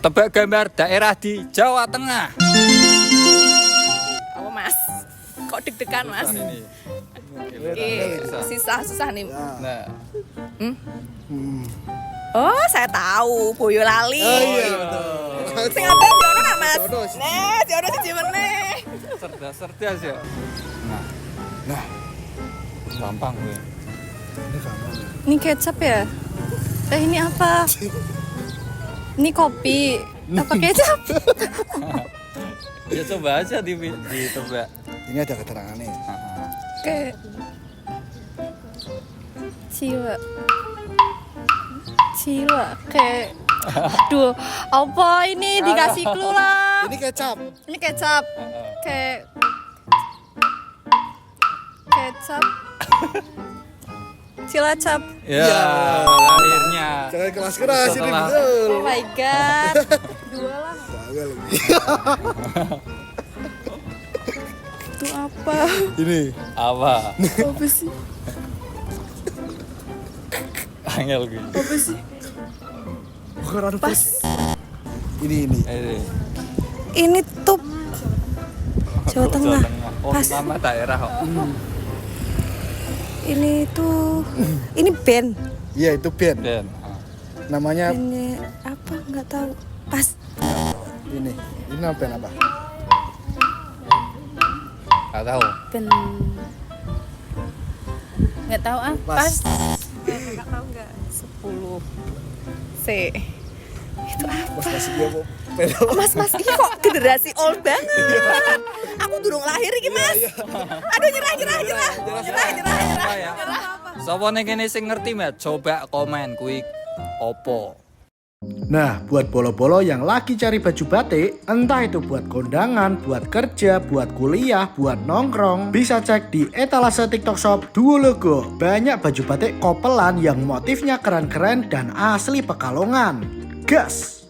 Tebak gambar daerah di Jawa Tengah. Apa Mas? Kok deg-degan Mas? Ini. Susah nih. Nah, Oh, saya tahu Boyolali. Oh iya betul. Sing ada Jono nak Mas? Jono sih. Nah, Jono siji meneh. cerdas ya. Nah, gampang gue. Ini gampang. Ini kecap ya? Ini apa? Ini kopi. Apa kecap? Ya coba aja ditebak. Ini ada keterangannya. Kayak Ciwa kayak aduh, apa ini dikasih clue lah. Ini kecap. Ini kecap. Kayak kecap. Cilacap. Ya, akhirnya. Jangan kelas keras ini Setelah- betul. Oh my god. Dua lah. Gagal lagi. Itu apa? Ini. Apa? Apa sih? Angel gue. Apa sih? Bukan anu Pas. Ini. Ini tuh Jawa Tengah. Oh, Pas. nama daerah kok. Ini tuh ini band. Iya itu band. Dan Namanya Bandnya apa? Nggak tahu. Pas. ini. Ini nama band apa? nggak tahu. Band. Nggak tahu ah. Pas. Nggak tahu nggak. 10. C. Itu apa? Mas masih dia kok. Band. Mas ini kok generasi old banget. Aku durung lahir iki Mas. Aduh nyerah. Apa ya? Sopo ning kene sing ngerti, Mbak? Coba komen kuwi opo. Nah, buat bolo-bolo yang lagi cari baju batik, entah itu buat kondangan, buat kerja, buat kuliah, buat nongkrong, bisa cek di etalase TikTok Shop Duo Logo. Banyak baju batik kopelan yang motifnya keren-keren dan asli Pekalongan. Gas!